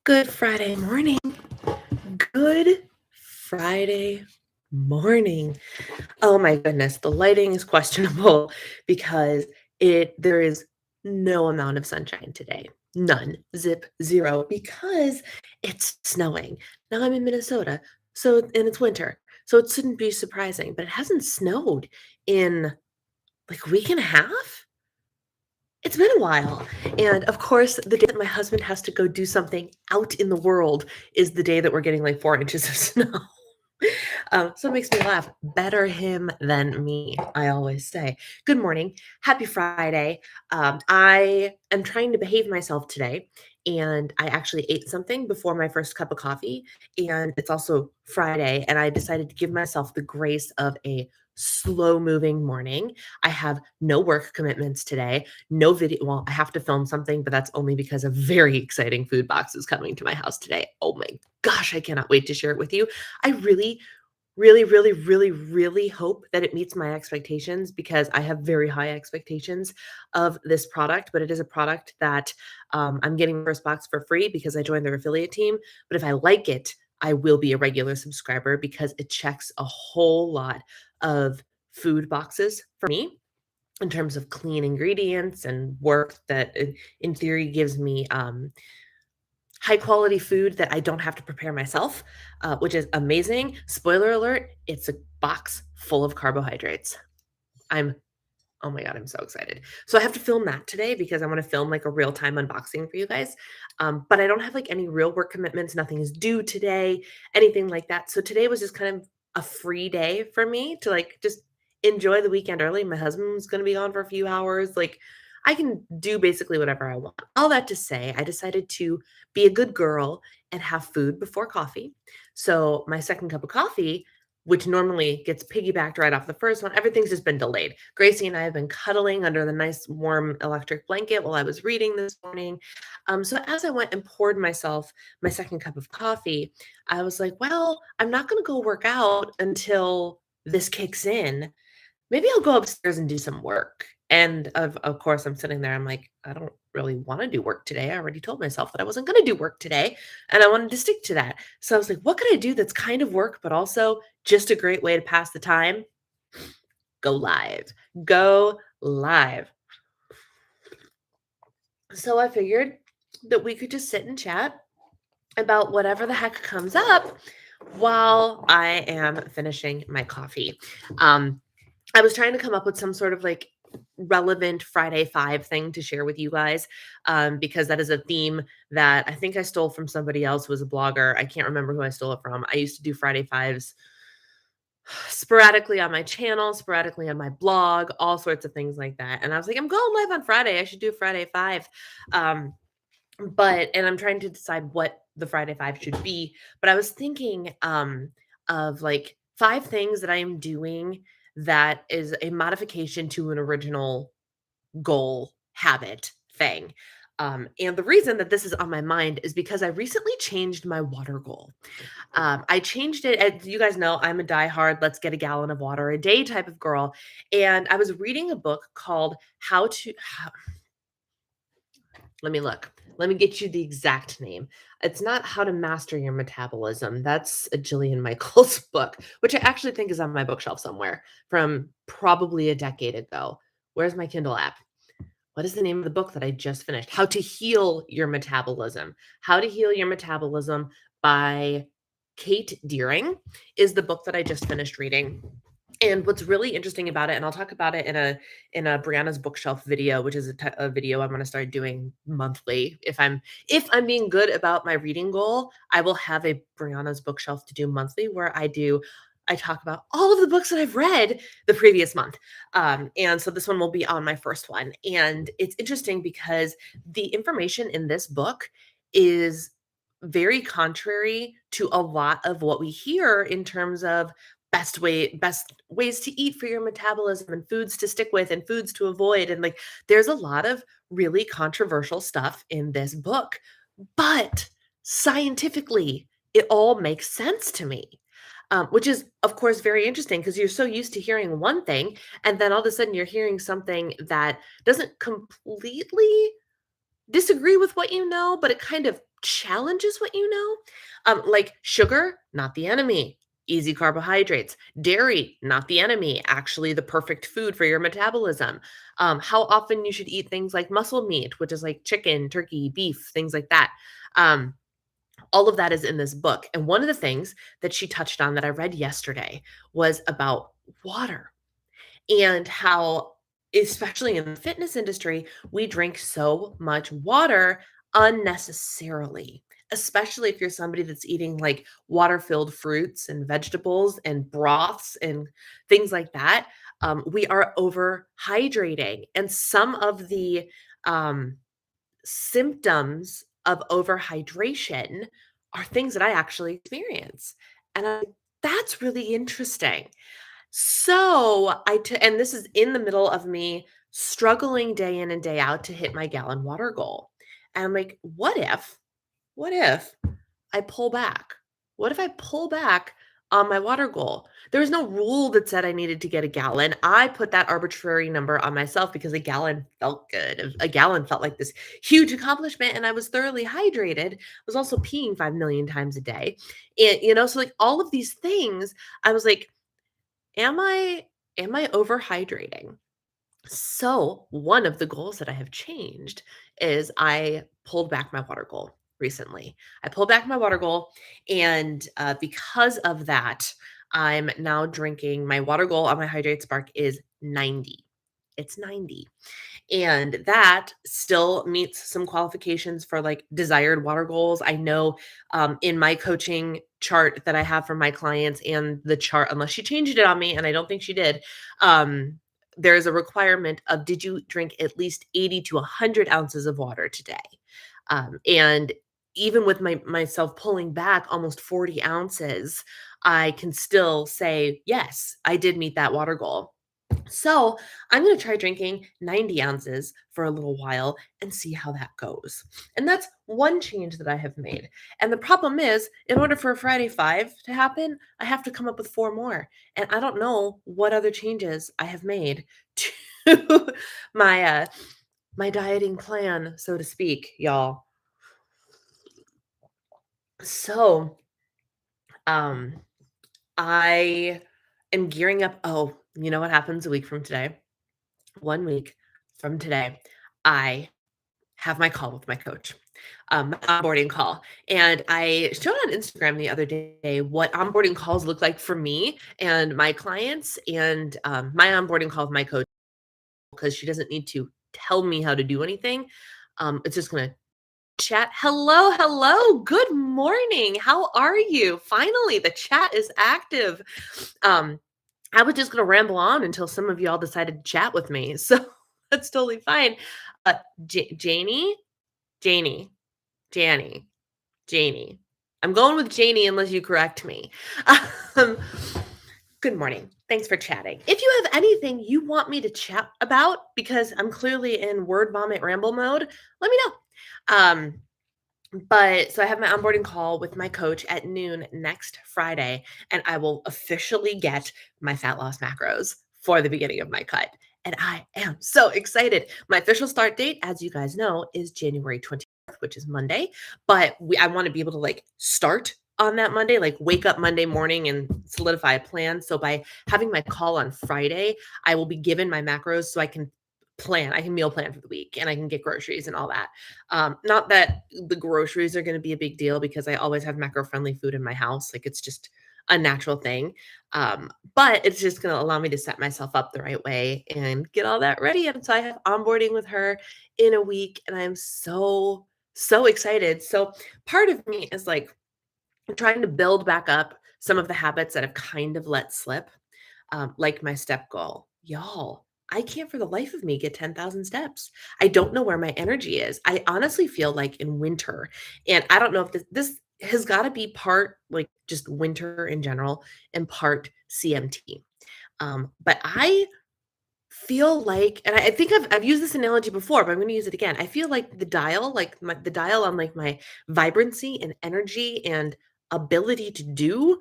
Good Friday morning. Good Friday morning. Oh my goodness, the lighting is questionable because there is no amount of sunshine today. None. Zip, zero, because it's snowing. Now I'm in Minnesota, and it's winter. So it shouldn't be surprising, but it hasn't snowed in like a week and a half. It's been a while. And of course, the day that my husband has to go do something out in the world is the day that we're getting like 4 inches of snow. So it makes me laugh. Better him than me, I always say. Good morning. Happy Friday. I am trying to behave myself today, and I actually ate something before my first cup of coffee. And it's also Friday, and I decided to give myself the grace of a slow moving morning. I have no work commitments today, no video. Well, I have to film something, but that's only because a very exciting food box is coming to my house today. Oh my gosh, I cannot wait to share it with you. I really, really, really, really, really hope that it meets my expectations because I have very high expectations of this product, but it is a product that I'm getting my first box for free because I joined their affiliate team. But if I like it, I will be a regular subscriber because it checks a whole lot of food boxes for me in terms of clean ingredients and work that in theory gives me high quality food that I don't have to prepare myself, which is amazing. Spoiler alert, it's a box full of carbohydrates. I'm Oh my God, I'm so excited. So I have to film that today because I want to film like a real time unboxing for you guys. But I don't have like any real work commitments. Nothing is due today, anything like that. So today was just kind of a free day for me to like just enjoy the weekend early. My husband's going to be gone for a few hours. Like I can do basically whatever I want. All that to say, I decided to be a good girl and have food before coffee. So my second cup of coffee, which normally gets piggybacked right off the first one, everything's just been delayed. Gracie and I have been cuddling under the nice warm electric blanket while I was reading this morning. So as I went and poured myself my second cup of coffee, I was like, well, I'm not going to go work out until this kicks in. Maybe I'll go upstairs and do some work. And of course, I'm sitting there. I'm like, I don't really want to do work today. I already told myself that I wasn't going to do work today, and I wanted to stick to that. So I was like, what could I do that's kind of work, but also just a great way to pass the time? Go live. Go live. So I figured that we could just sit and chat about whatever the heck comes up while I am finishing my coffee. I was trying to come up with some sort of like relevant Friday Five thing to share with you guys because that is a theme that I think I stole from somebody else who was a blogger. I can't remember who I stole it from. I used to do Friday Fives sporadically on my channel, sporadically on my blog, all sorts of things like that. And I was like, I'm going live on Friday. I should do Friday Five. And I'm trying to decide what the Friday Five should be. But I was thinking of like 5 things that I am doing that is a modification to an original goal, habit, thing. And the reason that this is on my mind is because I recently changed my water goal. I changed it. As you guys know, I'm a diehard, let's get a gallon of water a day type of girl. And I was reading a book called let me look. Let me get you the exact name. It's not How to Master Your Metabolism. That's a Jillian Michaels book, which I actually think is on my bookshelf somewhere from probably a decade ago. Where's my Kindle app? What is the name of the book that I just finished? How to Heal Your Metabolism. How to Heal Your Metabolism by Kate Deering is the book that I just finished reading. And what's really interesting about it, and I'll talk about it in a Brianna's bookshelf video, which is a video I'm going to start doing monthly. If I'm being good about my reading goal, I will have a Brianna's bookshelf to do monthly where I talk about all of the books that I've read the previous month. And so this one will be on my first one. And it's interesting because the information in this book is very contrary to a lot of what we hear in terms of best ways to eat for your metabolism and foods to stick with and foods to avoid. And like there's a lot of really controversial stuff in this book, but scientifically it all makes sense to me. Which is, of course, very interesting because you're so used to hearing one thing, and then all of a sudden you're hearing something that doesn't completely disagree with what you know, but it kind of challenges what you know. Like sugar, not the enemy. Easy carbohydrates. Dairy, not the enemy. Actually, the perfect food for your metabolism. How often you should eat things like muscle meat, which is like chicken, turkey, beef, things like that. Um, all of that is in this book. And one of the things that she touched on that I read yesterday was about water and how, especially in the fitness industry, we drink so much water unnecessarily, especially if you're somebody that's eating like water filled fruits and vegetables and broths and things like that. We are overhydrating. And some of the um, symptoms of overhydration are things that I actually experience. And that's really interesting. So and this is in the middle of me struggling day in and day out to hit my gallon water goal. And I'm like, what if I pull back? What if I pull back on my water goal? There was no rule that said I needed to get a gallon. I put that arbitrary number on myself because a gallon felt good. A gallon felt like this huge accomplishment, and I was thoroughly hydrated. I was also peeing 5 million times a day. And, so like all of these things, I was like, am I overhydrating? So, one of the goals that I have changed is I pulled back my water goal recently. I pulled back my water goal, and because of that, I'm now drinking. My water goal on my Hydrate Spark is 90. It's 90. And that still meets some qualifications for like desired water goals. I know in my coaching chart that I have for my clients and the chart, unless she changed it on me, and I don't think she did, there's a requirement of did you drink at least 80 to 100 ounces of water today? And even with myself pulling back almost 40 ounces, I can still say, yes, I did meet that water goal. So I'm going to try drinking 90 ounces for a little while and see how that goes. And that's one change that I have made. And the problem is, in order for a Friday 5 to happen, I have to come up with 4 more. And I don't know what other changes I have made to my dieting plan, so to speak, y'all. So, um, I am gearing up. Oh, you know what happens a week from today? 1 week from today, I have my call with my coach, my onboarding call. And I showed on Instagram the other day what onboarding calls look like for me and my clients. And my onboarding call with my coach, because she doesn't need to tell me how to do anything. It's just going to chat. Hello, hello. Good morning. How are you? Finally, the chat is active. I was just gonna ramble on until some of y'all decided to chat with me, so that's totally fine. Janie, Janie, Janie, Janie. I'm going with Janie unless you correct me. Um, Good morning. Thanks for chatting. If you have anything you want me to chat about, because I'm clearly in word vomit ramble mode, let me know. But so I have my onboarding call with my coach at noon next Friday, and I will officially get my fat loss macros for the beginning of my cut. And I am so excited. My official start date, as you guys know, is January 24th, which is Monday. But I want to be able to like start on that Monday, like wake up Monday morning and solidify a plan. So by having my call on Friday, I will be given my macros so I can meal plan for the week, and I can get groceries and all that. Not that the groceries are going to be a big deal because I always have macro friendly food in my house. Like it's just a natural thing. But it's just going to allow me to set myself up the right way and get all that ready. And so I have onboarding with her in a week, and I'm so, so excited. So part of me is like trying to build back up some of the habits that I've kind of let slip, like my step goal. Y'all, I can't for the life of me get 10,000 steps. I don't know where my energy is. I honestly feel like in winter, and I don't know if this has got to be part like just winter in general and part CMT. But I feel like, and I think I've used this analogy before, but I'm going to use it again. I feel like the dial, like the dial on like my vibrancy and energy and ability to do,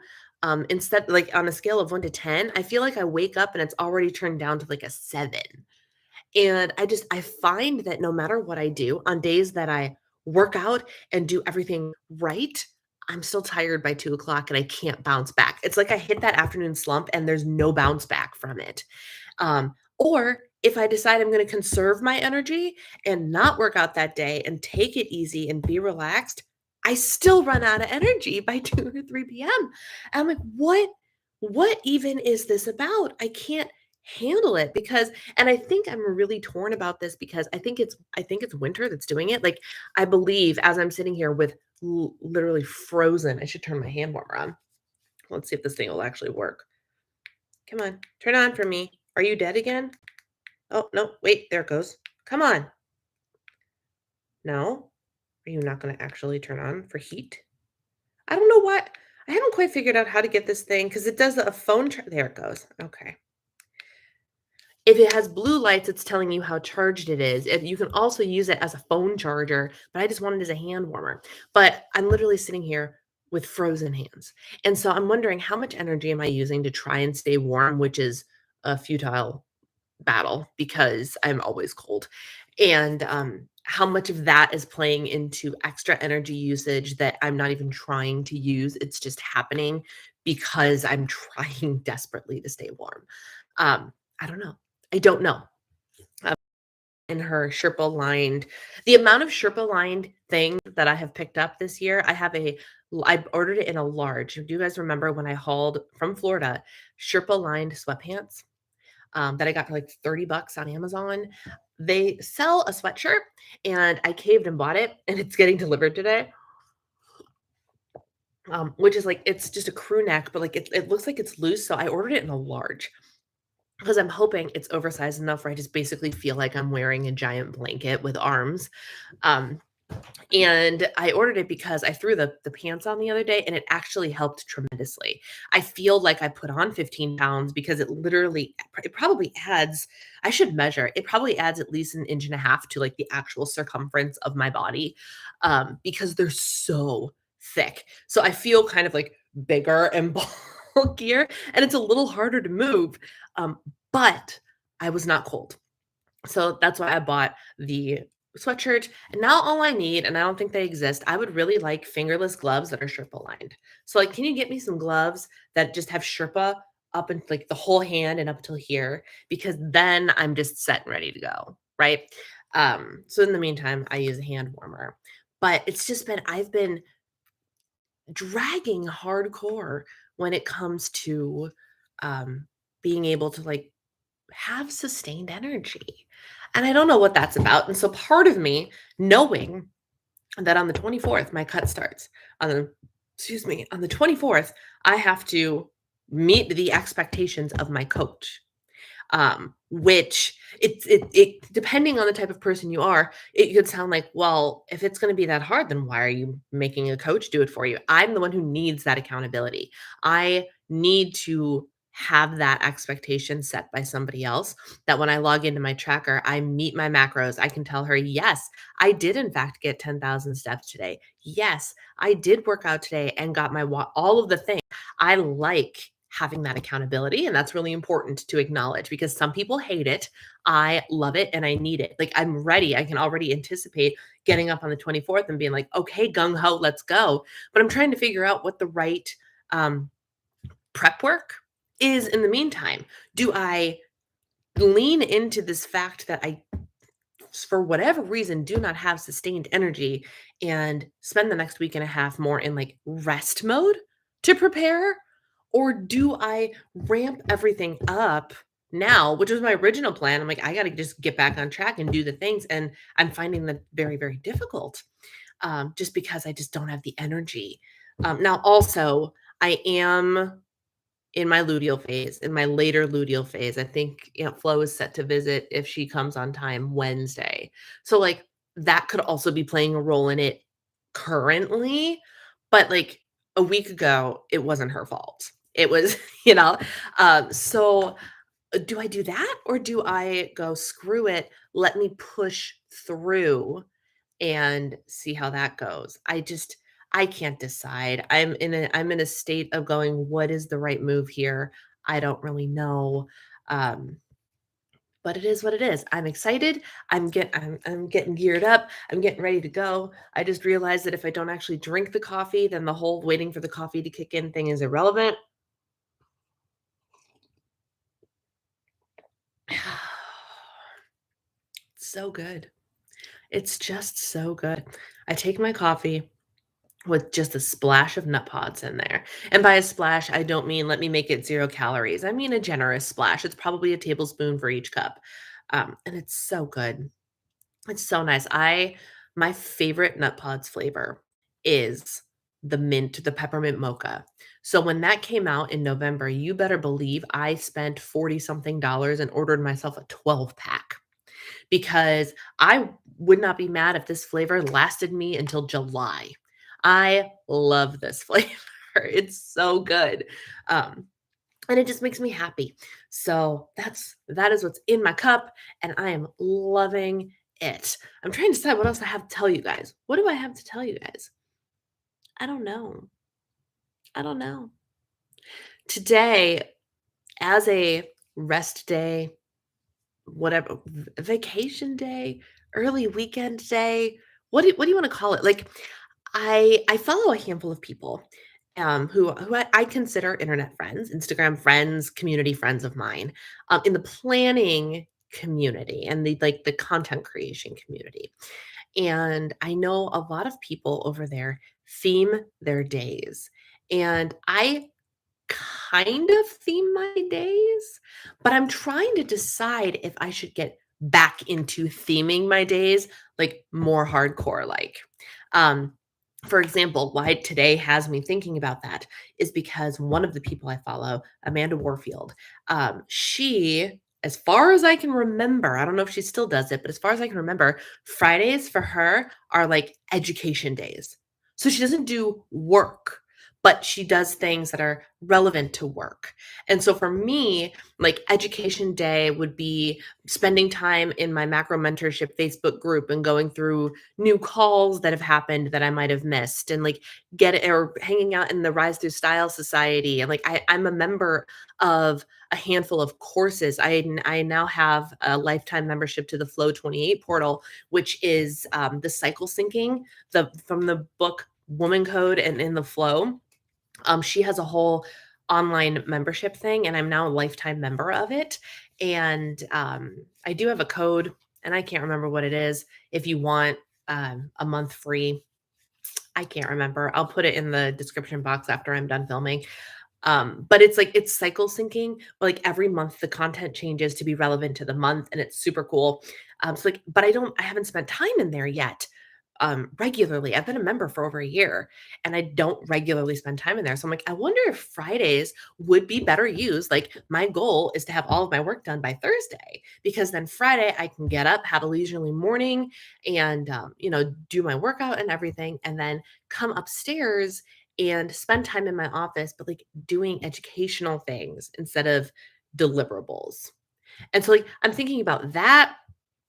instead like on a scale of 1 to 10, I feel like I wake up and it's already turned down to like a 7. And I find that no matter what I do on days that I work out and do everything right, I'm still tired by 2 o'clock and I can't bounce back. It's like I hit that afternoon slump and there's no bounce back from it. Or if I decide I'm going to conserve my energy and not work out that day and take it easy and be relaxed, I still run out of energy by 2 or 3 p.m. I'm like, what even is this about? I can't handle it because and I think I'm really torn about this because I think it's winter that's doing it. Like I believe as I'm sitting here with literally frozen. I should turn my hand warmer on. Let's see if this thing will actually work. Come on, turn on for me. Are you dead again? Oh, no, wait, there it goes. Come on. No? Are you not gonna actually turn on for heat? I don't know what I haven't quite figured out how to get this thing because it does a phone there it goes. Okay. If it has blue lights, it's telling you how charged it is. If you can also use it as a phone charger, but I just want it as a hand warmer. But I'm literally sitting here with frozen hands. And so I'm wondering how much energy am I using to try and stay warm, which is a futile battle because I'm always cold. And how much of that is playing into extra energy usage that I'm not even trying to use. It's just happening because I'm trying desperately to stay warm. I don't know. I don't know. Um, in her Sherpa lined, the amount of Sherpa lined things that I have picked up this year, I ordered it in a large. Do you guys remember when I hauled from Florida Sherpa lined sweatpants? That I got for like 30 bucks on Amazon. They sell a sweatshirt and I caved and bought it and it's getting delivered today. Which is like it's just a crew neck, but like it looks like it's loose. So I ordered it in a large because I'm hoping it's oversized enough where I just basically feel like I'm wearing a giant blanket with arms. Um, and I ordered it because I threw the pants on the other day and it actually helped tremendously. I feel like I put on 15 pounds because it probably adds, I should measure, it probably adds at least an inch and a half to like the actual circumference of my body because they're so thick. So I feel kind of like bigger and bulkier and it's a little harder to move. Um, but I was not cold. So that's why I bought the sweatshirt. And now all I need, and I don't think they exist, I would really like fingerless gloves that are Sherpa lined. So like, can you get me some gloves that just have Sherpa up and like the whole hand and up till here? Because then I'm just set and ready to go. Right. So in the meantime, I use a hand warmer. But it's just I've been dragging hardcore when it comes to um being able to like have sustained energy. And I don't know what that's about. And so part of me knowing that on the 24th, my cut starts on the, excuse me, on the 24th, I have to meet the expectations of my coach. Which it depending on the type of person you are, it could sound like, well, if it's going to be that hard, then why are you making a coach do it for you? I'm the one who needs that accountability. I need to have that expectation set by somebody else that when I log into my tracker, I meet my macros. I can tell her, yes, I did in fact get 10,000 steps today. Yes, I did work out today and got all of the things. I like having that accountability. And that's really important to acknowledge because some people hate it. I love it and I need it. Like I'm ready. I can already anticipate getting up on the 24th and being like, okay, gung ho, let's go. But I'm trying to figure out what the right um, prep work is in the meantime. Do I lean into this fact that I for whatever reason do not have sustained energy and spend the next week and a half more in like rest mode to prepare? Or do I ramp everything up now, which was my original plan? I'm like, I got to just get back on track and do the things. And I'm finding that very, very difficult just because I just don't have the energy. Now, also, I am in my luteal phase, in my later luteal phase. I think, Flo is set to visit if she comes on time Wednesday. So like that could also be playing a role in it currently, but like a week ago, it wasn't her fault. It was, so do I do that or do I go screw it, let me push through and see how that goes? I can't decide. I'm in a state of going, what is the right move here? I don't really know. Um, but it is what it is. I'm excited. I'm getting geared up. I'm getting ready to go. I just realized that if I don't actually drink the coffee, then the whole waiting for the coffee to kick in thing is irrelevant. So good. It's just so good. I take my coffee with just a splash of nut pods in there. And by a splash, I don't mean let me make it 0 calories. I mean a generous splash. It's probably a tablespoon for each cup. And it's so good. It's so nice. My favorite nut pods flavor is the peppermint mocha. So when that came out in November, you better believe I spent 40 something dollars and ordered myself a 12 pack because I would not be mad if this flavor lasted me until July. I love this flavor. It's so good. Um, and it just makes me happy. So that is what's in my cup, and I am loving it. I'm trying to decide what else I have to tell you guys. What do I have to tell you guys? I don't know. I don't know. Today, as a rest day, whatever, vacation day, early weekend day, what do you want to call it? Like I follow a handful of people who I consider internet friends, Instagram friends, community friends of mine, in the planning community and the content creation community. And I know a lot of people over there theme their days. And I kind of theme my days, but I'm trying to decide if I should get back into theming my days like more hardcore like. Um, for example, why today has me thinking about that is because one of the people I follow, Amanda Warfield, she, as far as I can remember, I don't know if she still does it, but as far as I can remember, Fridays for her are like education days. So she doesn't do work, but she does things that are relevant to work. And so for me, like education day would be spending time in my macro mentorship Facebook group and going through new calls that have happened that I might have missed and like get or hanging out in the Rise Through Style Society. And like I'm a member of a handful of courses. I now have a lifetime membership to the Flow 28 portal, which is the cycle syncing, the from the book Woman Code and in the Flow. She has a whole online membership thing, and I'm now a lifetime member of it. And I do have a code, and I can't remember what it is. If you want a month free, I can't remember. I'll put it in the description box after I'm done filming. But it's like it's cycle syncing, but like every month the content changes to be relevant to the month, and it's super cool. So like, but I haven't spent time in there yet regularly. I've been a member for over a year and I don't regularly spend time in there. So I'm like, I wonder if Fridays would be better used. Like my goal is to have all of my work done by Thursday because then Friday I can get up, have a leisurely morning and, do my workout and everything and then come upstairs and spend time in my office, but like doing educational things instead of deliverables. And so like I'm thinking about that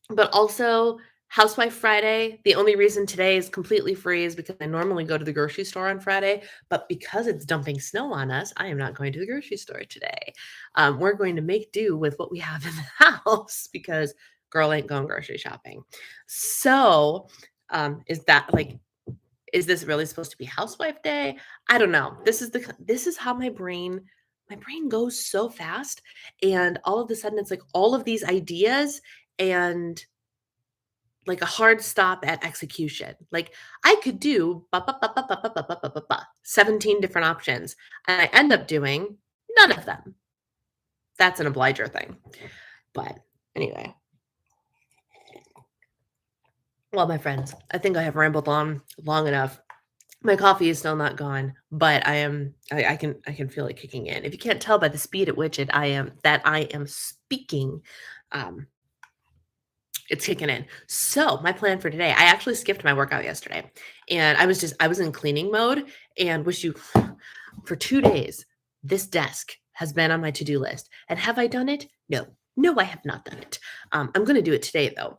but also, Housewife Friday, the only reason today is completely free is because I normally go to the grocery store on Friday, but because it's dumping snow on us, I am not going to the grocery store today. We're going to make do with what we have in the house because girl ain't going grocery shopping. So, is that like, is this really supposed to be Housewife Day? I don't know. This is how my brain goes so fast, and all of a sudden it's like all of these ideas and like a hard stop at execution. Like I could do 17 different options and I end up doing none of them. That's an obliger thing. But anyway, well, my friends, I think I have rambled on long enough. My coffee is still not gone, but I can feel it kicking in. If you can't tell by the speed at which I am speaking, um, it's kicking in. So my plan for today, I actually skipped my workout yesterday and I was in cleaning mode and wish you for 2 days, this desk has been on my to-do list. And have I done it? No. No, I have not done it. I'm going to do it today though,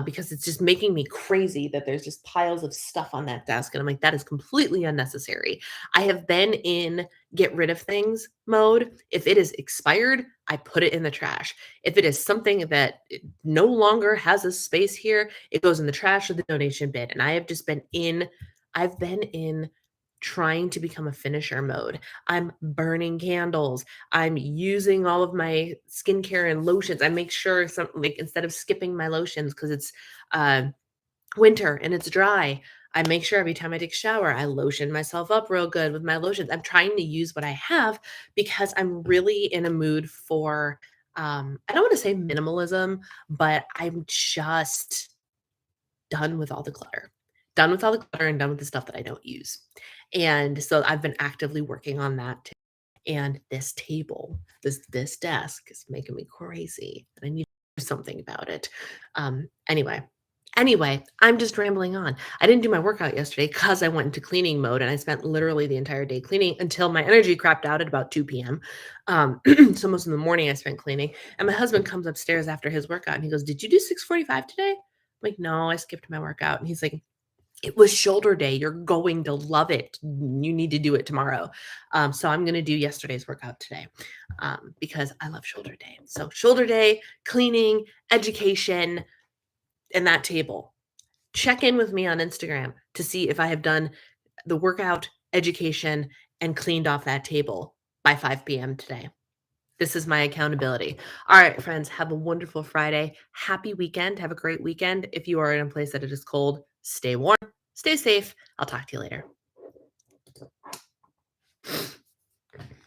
because it's just making me crazy that there's just piles of stuff on that desk. And I'm like, that is completely unnecessary. I have been in get rid of things mode. If it is expired, I put it in the trash. If it is something that no longer has a space here, it goes in the trash or the donation bin. And I've been in trying to become a finisher mode. I'm burning candles. I'm using all of my skincare and lotions. I make sure like instead of skipping my lotions because it's uh winter and it's dry, I make sure every time I take a shower, I lotion myself up real good with my lotions. I'm trying to use what I have because I'm really in a mood for, I don't want to say minimalism, but I'm just done with all the clutter. Done with all the clutter and done with the stuff that I don't use. And so I've been actively working on that too. And this table, this desk is making me crazy. And I need to do something about it. Anyway, I'm just rambling on. I didn't do my workout yesterday because I went into cleaning mode and I spent literally the entire day cleaning until my energy crapped out at about 2 p.m. So most of the morning I spent cleaning. And my husband comes upstairs after his workout and he goes, "Did you do 6:45 today?" I'm like, "No, I skipped my workout." And he's like, "It was shoulder day. You're going to love it. You need to do it tomorrow." So I'm going to do yesterday's workout today because I love shoulder day. So shoulder day, cleaning, education, and that table. Check in with me on Instagram to see if I have done the workout, education, and cleaned off that table by 5 p.m. today. This is my accountability. All right, friends, have a wonderful Friday. Happy weekend. Have a great weekend. If you are in a place that it is cold, stay warm, stay safe. I'll talk to you later.